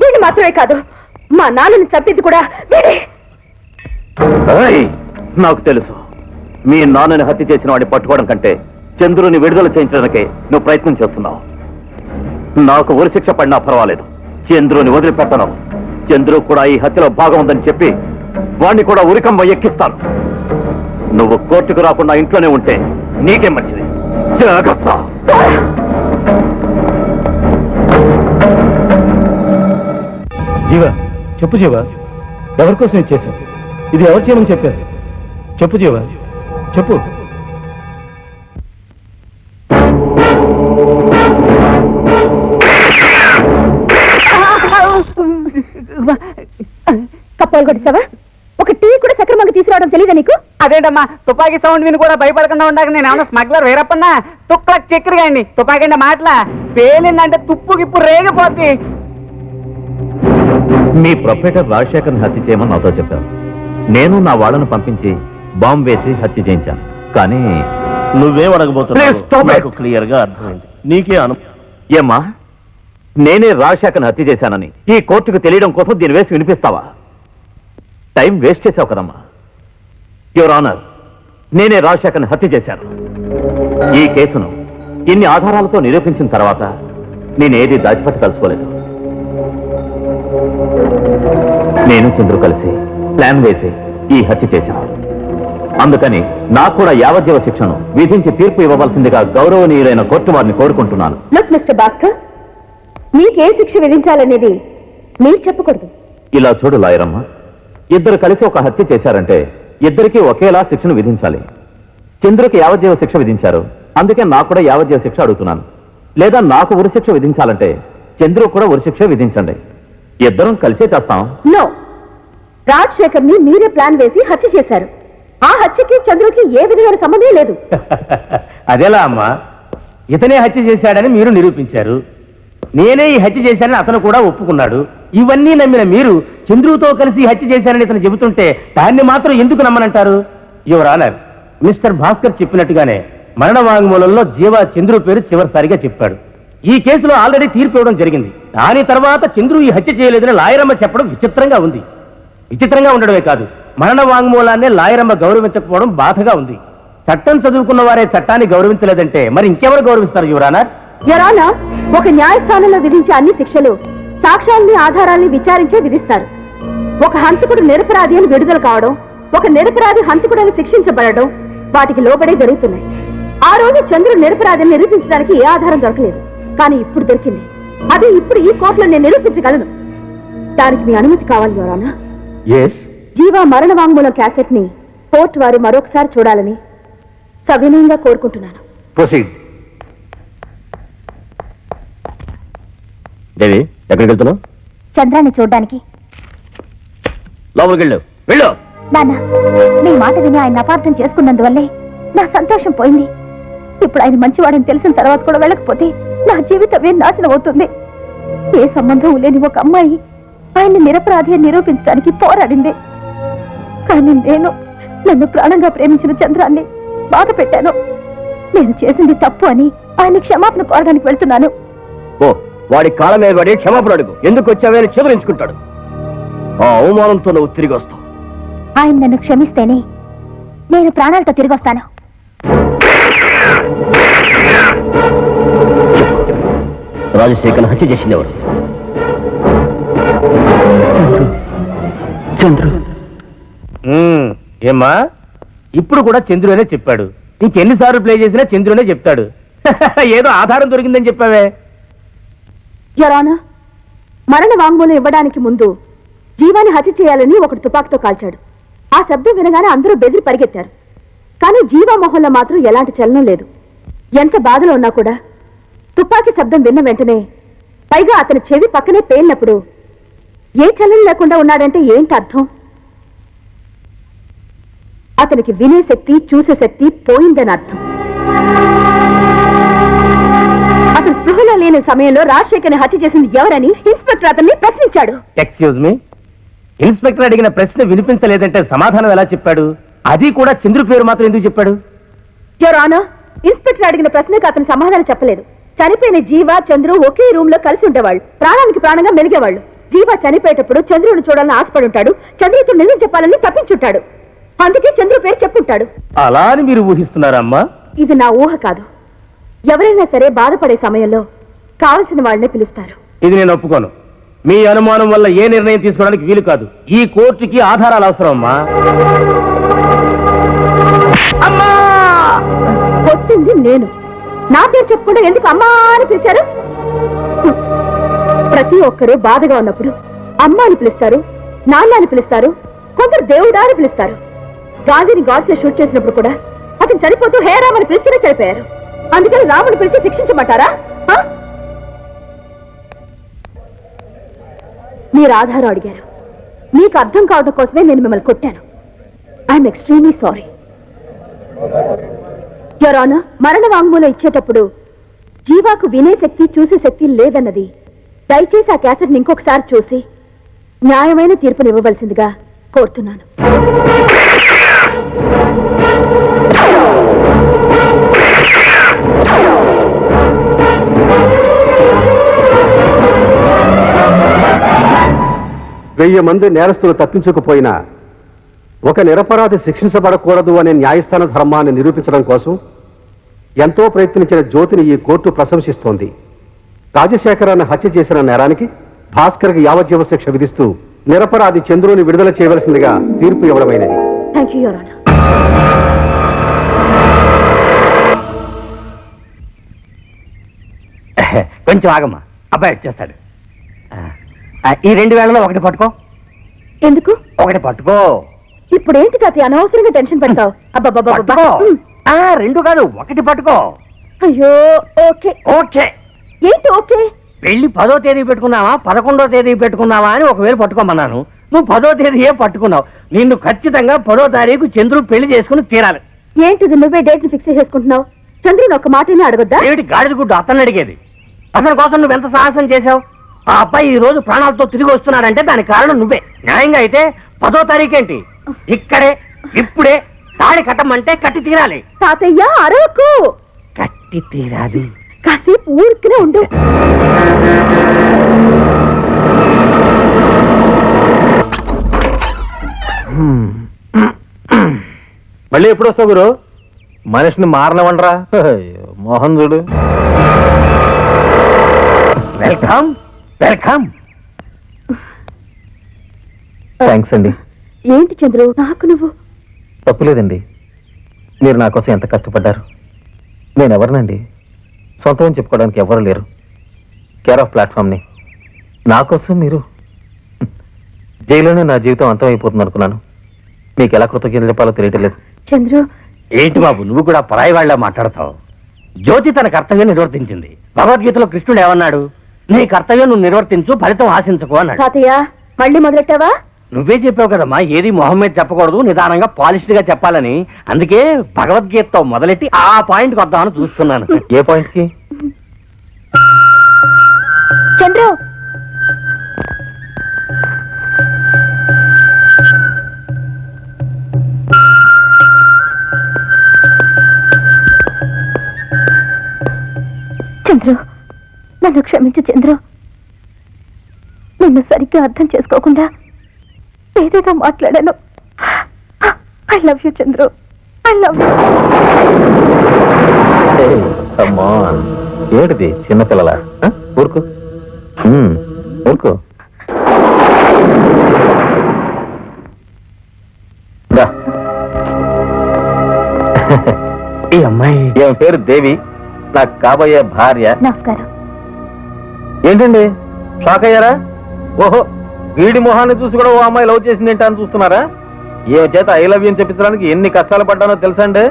వీడు మాత్రమే కాదు, మా నాన్నని చంపింది కూడా వీడే. నాకు తెలుసు, మీ నాన్నని హత్య చేసిన వాడిని పట్టుకోవడం కంటే చంద్రుని విడుదల చేయించడానికే నువ్వు ప్రయత్నం చేస్తున్నావు. నాకు ఉరిశిక్ష పడినా పర్వాలేదు, చంద్రుని వదిలిపెట్టను. చంద్రు కూడా ఈ హత్యలో భాగం ఉందని చెప్పి వాణ్ణి కూడా ఉరికంబ ఎక్కిస్తాను. నువ్వు కోర్టుకు రాకుండా ఇంట్లోనే ఉంటే నీకే మంచిది. జాగ్రత్త. జీవా, చెప్పు జీవా, ఎవరికోసం ఇచ్చేసావు? ఇది ఎవరు చేయమని చెప్పారు? చెప్పు జీవా, చెప్పు. కప్పాలు కొట్టేసావా? ఒక టీ కూడా సక్రమంగా తీసుకురావడం తెలియదా నీకు? అదేంటమ్మా, తుపాకీ సౌండ్ విని కూడా భయపడకుండా ఉండాక నేను ఏమన్నా స్మగ్లర్ వేరప్పన్నా? తుక్కలకు చక్కెరగా అండి, తుపాకీ అంటే మాటల పేలిందంటే తుప్పు గిప్పు రేగిపోద్ది. మీ ప్రొఫెసర్ రాజశేఖర్ని హత్య చేయమని నాతో చెప్పారు. నేను నా వాళ్ళను పంపించి బాంబు వేసి హత్య చేయించాను. కానీ నువ్వేం అడగబోతున్నావు క్లియర్ గా అర్థమైంది. నీకే ఏమ్మా, నేనే రాజశేఖర్ని హత్య చేశానని ఈ కోర్టుకు తెలియడం కోసం దీని వేసి వినిపిస్తావా? టైం వేస్ట్ చేశావు కదమ్మా. యువర్ ఆనర్, నేనే రాజశేఖర్ని హత్య చేశాను. ఈ కేసును ఇన్ని ఆధారాలతో నిరూపించిన తర్వాత నేనేది దాచిపెట్టదలుచుకోలేదు. నేను చంద్రు కలిసి ప్లాన్ వేసి ఈ హత్య చేశాను. అందుకని నాకు కూడా యావజ్జీవ శిక్షను విధించి తీర్పు ఇవ్వవలసిందిగా గౌరవనీయులైన కోర్టు వారిని కోరుకుంటున్నాను. లుక్ మిస్టర్ భాస్కర్, మీకే శిక్ష విధించాలనేది మీరు చెప్పకూడదు. ఇలా చూడు లాయరమ్మ, ఇద్దరు కలిసి ఒక హత్య చేశారంటే ఇద్దరికీ ఒకేలా శిక్షను విధించాలి. చంద్రుకి యావజ్జీవ శిక్ష విధించారు, అందుకే నాకు కూడా యావజ్జీవ శిక్ష అడుగుతున్నాను. లేదా నాకు ఉరిశిక్ష విధించాలంటే చంద్రు కూడా ఉరిశిక్ష విధించండి. ఇద్దరం కలిసే చేస్తాం. నో, రాజశేఖర్ ని మీరే ప్లాన్ వేసి హత్య చేశారు. ఆ హత్యకి చంద్రుకి ఏ విధమైన సంబంధం లేదు. అదేలా అమ్మా, ఇతనే హత్య చేశాడని మీరు నిరూపించారు. నేనే ఈ హత్య చేశానని అతను కూడా ఒప్పుకున్నాడు. ఇవన్నీ నమ్మిన మీరు చంద్రుతో కలిసి హత్య చేశారని ఇతను చెబుతుంటే దాన్ని మాత్రం ఎందుకు నమ్మనంటారు? యువర్ ఆనర్, మిస్టర్ భాస్కర్ చెప్పినట్టుగానే మరణ వాంగ్మూలంలో జీవా చంద్రు పేరు చివరిసారిగా చెప్పాడు. ఈ కేసులో ఆల్రెడీ తీర్పు ఇవ్వడం జరిగింది. దాని తర్వాత చంద్రు ఈ హత్య చేయలేదని లాయరమ్మ చెప్పడం విచిత్రంగా ఉంది. విచిత్రంగా ఉండడమే కాదు, మరణ వాంగ్మూలాన్ని లాయరమ్మ గౌరవించకపోవడం బాధగా ఉంది. చట్టం చదువుకున్న వారే చట్టాన్ని గౌరవించలేదంటే మరి ఇంకెవరు గౌరవిస్తారు? యువర్ ఆనర్, ఒక న్యాయస్థానంలో విధించే అన్ని శిక్షలు సాక్ష్యాల్ని ఆధారాల్ని విచారించే విధిస్తారు. ఒక హంతకుడు నిరపరాధి అని విడుదల కావడం, ఒక నిరపరాధి హంతకుడని శిక్షించబడడం, వాటికి లోబడే జరుగుతున్నాయి. ఆ రోజు చంద్రుడు నిరపరాధిని నిరూపించడానికి ఏ ఆధారం దొరకలేదు, కానీ ఇప్పుడు దొరికింది. అది ఇప్పుడు ఈ కోర్టులో నేను నిరూపించగలను. దానికి మీ అనుమతి కావాలి యువరానా. జీవా మరణ వాంగ్మూలం క్యాసెట్ ని కోర్టు వారు మరొకసారి చూడాలని సవినయంగా కోరుకుంటున్నాను. ప్రొసీడ్. దేవి, ఎక్కడికి వెళ్తున్నావు? చంద్రాన్ని చూడ్డానికి. లోపలికి వెళ్ళు. వెళ్ళు. నాన్న, నీ మాట విని ఆయన అపార్థం చేసుకున్నందువల్లే నా సంతోషం పోయింది. ఇప్పుడు ఆయన మంచివాడని తెలిసిన తర్వాత కూడా వెళ్ళకపోతే నా జీవితమే నాశనం అవుతుంది. ఏ సంబంధం లేని ఒక అమ్మాయి ఆయన్ని నిరపరాధి అని నిరూపించడానికి పోరాడింది. కానీ నేను నన్ను ప్రాణంగా ప్రేమించిన చంద్రాన్ని బాధ పెట్టాను. నేను చేసింది తప్పు అని ఆయన క్షమాపణ కోరడానికి వెళ్తున్నాను. ఓ, వాడి కాళ్ళ మీద వాడి క్షమాపణ అడుగు. ఎందుకు వచ్చావే అని చెదరించుకుంటాడు. ఆ అవమానంతో నువ్వు తిరిగి వస్తావు. ఆయన నన్ను క్షమిస్తేనే నేను ప్రాణాలతో తిరిగి వస్తాను. రాజశేఖర్ హత్య చేసింది ఎవరు? చంద్రు. ఏమ్మా, ఇప్పుడు కూడా చంద్రునే చెప్పాడు. ఇంకెన్నిసార్లు ప్లే చేసినా చంద్రునే చెప్తాడు. ఏదో ఆధారం దొరికిందని చెప్పావే. యరానా, మరణ వాంగ్మూలం ఇవ్వడానికి ముందు జీవాన్ని హత్య చేయాలని ఒకటి తుపాకుతో కాల్చాడు. ఆ శబ్దం వినగానే అందరూ బెదిరి పరిగెత్తారు. కానీ జీవా మొహంలో మాత్రం ఎలాంటి చలనం లేదు. ఎంత బాధలో ఉన్నా కూడా తుపాకీ శబ్దం విన్న వెంటనే, పైగా అతని చెవి పక్కనే పేలినప్పుడు ఏ చలనం లేకుండా ఉన్నాడంటే ఏంటి అర్థం? అతనికి వినే శక్తి, చూసే శక్తి పోయిందని అర్థం. అతను స్పృహలో లేని సమయంలో రాజశేఖర్ని హత్య చేసింది ఎవరని ఇన్స్పెక్టర్ అతన్ని ప్రశ్నించాడు. ఎక్స్క్యూజ్ మీ, ఇన్స్పెక్టర్ అడిగిన ప్రశ్న వినిపించలేదంటే సమాధానం ఎలా చెప్పాడు? అది కూడా చంద్రు పేరు మాత్రం ఎందుకు చెప్పాడు? యువర్ ఆనర్, ఇన్స్పెక్టర్ అడిగిన ప్రశ్నకు అతను సమాధానం చెప్పలేదు. చనిపోయిన జీవ చంద్రు ఒకే రూమ్ లో కలిసి ఉండేవాళ్ళు, ప్రాణానికి ప్రాణంగా మెలిగేవాళ్ళు. జీవ చనిపోయేటప్పుడు చంద్రుని చూడాలని ఆశపడి ఉంటాడు, చంద్రుతో నిజం చెప్పాలని తప్పించుంటాడు. అందుకే చంద్రు పేరు చెప్పుంటాడు. అలా అని మీరు ఊహిస్తున్నారమ్మా? ఇది నా ఊహ కాదు. ఎవరైనా సరే బాధపడే సమయంలో కావలసిన వాళ్ళని పిలుస్తారు. ఇది నేను ఒప్పుకోను. మీ అనుమానం వల్ల ఏ నిర్ణయం తీసుకోవడానికి వీలు కాదు. ఈ కోర్టుకి ఆధారాలు అవసరం అమ్మా. అమ్మా! కొట్టింది నేను. నా పేరు చెప్పకుండా ఎందుకు అమ్మా అని పిలిచారు? ప్రతి ఒక్కరూ బాధగా ఉన్నప్పుడు అమ్మ అని పిలుస్తారు, నాన్న అని పిలుస్తారు, కొందరు దేవుడా అని పిలుస్తారు. గాంధీని గాడ్స్ లో షూట్ చేసినప్పుడు కూడా అతను చనిపోతూ హే రామ్ అని పిలిస్తేనే చనిపోయారు. అందుకని రాముని పిలిచి శిక్షించమంటారా? మీరు ఆధారం అడిగారు. మీకు అర్థం కావడం కోసమే నేను మిమ్మల్ని కొట్టాను. I'm extremely sorry. Your honour, మరణ వాంగ్మూలం ఇచ్చేటప్పుడు జీవాకు వినే శక్తి చూసే శక్తి లేదన్నది దయచేసి ఆ క్యాసెట్ని ఇంకొకసారి చూసి న్యాయమైన తీర్పునివ్వవలసిందిగా కోరుతున్నాను. వెయ్యి మంది నేరస్తులు తప్పించకపోయినా ఒక నిరపరాధి శిక్షించబడకూడదు అనే న్యాయస్థాన ధర్మాన్ని నిరూపించడం కోసం ఎంతో ప్రయత్నించిన జ్యోతిని ఈ కోర్టు ప్రశంసిస్తోంది. రాజశేఖరాన్ని హత్య చేసిన నేరానికి భాస్కర్కి యావజ్జీవ శిక్ష విధిస్తూ నిరపరాధి చంద్రుని విడుదల చేయవలసిందిగా తీర్పు ఇవ్వడమైనది. Thank you your honour. కొంచెం ఆగమ్మా, అబ్బాయి వచ్చేస్తాడు. ఈ 2 వేళలో ఒకటి పట్టుకో. ఎందుకు? ఒకటి పట్టుకో. ఇప్పుడు ఏంటి తాతి అనవసరంగా టెన్షన్ పెడతావు? పట్టుకో. 2 కాదు, ఒకటి పట్టుకో. అయ్యో ఓకే. ఓకే ఏంటి ఓకే? పెళ్లి 10వ తేదీ పెట్టుకున్నావా 11వ తేదీ పెట్టుకున్నావా అని ఒకవేళ పట్టుకోమన్నాను. నువ్వు 10వ తేదీయే పట్టుకున్నావు. నిన్ను ఖచ్చితంగా 10వ తారీఖు చంద్రుడు పెళ్లి చేసుకుని తీరాలి. ఏంటిది నువ్వే డేట్ ని ఫిక్స్ చేసుకుంటున్నావు? చంద్రుని ఒక్క మాటనే అడగొద్దా? ఏమిటి గాడిద గుడ్డు అతన్ని అడిగేది? అతని కోసం నువ్వు ఎంత సాహసం చేశావు? ఆ అబ్బాయి ఈ రోజు ప్రాణాలతో తిరిగి వస్తున్నాడంటే దానికి కారణం నువ్వే. న్యాయంగా అయితే 10వ తారీఖు ఏంటి, ఇక్కడే ఇప్పుడే తాళి కట్టమంటే కట్టి తీరాలి. తాతయ్య అరవకు. కట్టి తీరాలి. కాసేపు ఊరికనే ఉండు. మళ్ళీ ఎప్పుడు వస్తావు గురు? మనిషిని మారనవండరా మోహన్ చూడు. Welcome welcome. థ్యాంక్స్ అండి. ఏంటి చంద్రు నాకు నువ్వు? తప్పులేదండి, మీరు నా కోసం ఎంత కష్టపడ్డారు. నేను ఎవరినండి? సొంతం చెప్పుకోవడానికి ఎవరు లేరు. కేర్ ఆఫ్ ప్లాట్ఫామ్ని. నా కోసం మీరు జైల్లోనే నా జీవితం అంతం అయిపోతుంది అనుకున్నాను. మీకు ఎలా కృతజ్ఞతలు చెప్పాలో తెలియటం లేదు. చంద్రు ఏంటి బాబు నువ్వు కూడా పరాయి వాళ్ళ మాట్లాడతావు? జ్యోతి తన కర్తవ్యం నిర్వర్తించింది. భగవద్గీతలో కృష్ణుడు ఏమన్నాడు? నీ కర్తవ్యం నువ్వు నిర్వర్తించు, ఫలితం ఆశించకు అన్నాడు. తాతయ్య మళ్ళీ మొదలెట్టావా? నువ్వే చెప్పావు కదమ్మా, ఏది మొహం మీద చెప్పకూడదు, నిదానంగా పాలిష్డ్ గా చెప్పాలని. అందుకే భగవద్గీతతో మొదలెట్టి ఆ పాయింట్కి వద్దామని చూస్తున్నాను. ఏ పాయింట్కి? చంద్రు చంద్రు నన్ను క్షమించు చంద్రు. నిన్ను సరిగ్గా అర్థం చేసుకోకుండా ఏదేదో మాట్లాడాను. I love you Chandru, I love you. ఏమిటిది చిన్నపిల్లల? ఊరుకో ఊరుకో. ఈ అమ్మాయి ఏం పేరు? దేవి, నాకు కాబోయే భార్య. నమస్కారం. ఏంటండి షాక్ అయ్యారా? ఓహో, వీడి మొహాన్ని చూసి కూడా ఓ అమ్మాయి లవ్ చేసింది ఏంటా అని చూస్తున్నారా? ఏ చేత ఐ లవ్ యూ అని చెప్పించడానికి ఎన్ని కష్టాలు పడ్డానో తెలుసా అండి?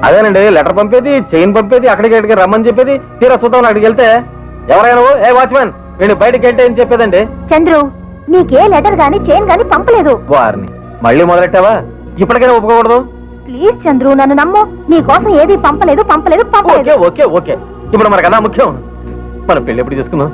అదేనండి, లెటర్ పంపేది, చైన్ పంపేది, అక్కడికి రమ్మని చెప్పేది, తీరా చూద్దామని అక్కడికి వెళ్తే ఎవరైనా ఏ వాచ్మెన్ వీడిని బయటకి వెళ్తే అని చెప్పేదండి. చంద్రు నీకే లెటర్ గాని చైన్ గాని పంపలేదు. వారిని మళ్ళీ మొదలెట్టావా? ఇప్పటికైనా ఒప్పుకోకూడదు? ప్లీజ్ చంద్రు నన్ను నమ్ము, నీ కోసం ఏది పంపలేదు పంపలేదు ఓకే పంపలేదు. ఓకే ఓకే, ఇప్పుడు మనకు అదా ముఖ్యం. మన పెళ్లి ఎప్పుడు చేసుకుందాం?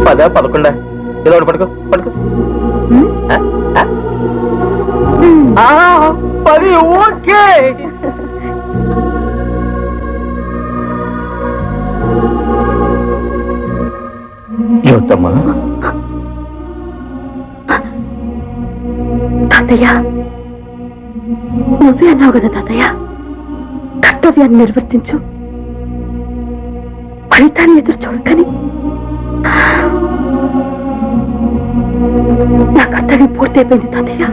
పదా 11 ఏదో ఒకటి పట్టుకో పట్టుకో. మరి ఓకే. యువతమ్మా, తాతయ్య, నువ్వే అన్నావు కదా తాతయ్య, కర్తవ్యాన్ని నిర్వర్తించు, ఫలితాన్ని ఎదురు చూడకని. నా కర్తవ్యం పూర్తయిపోయింది తాతయ్య.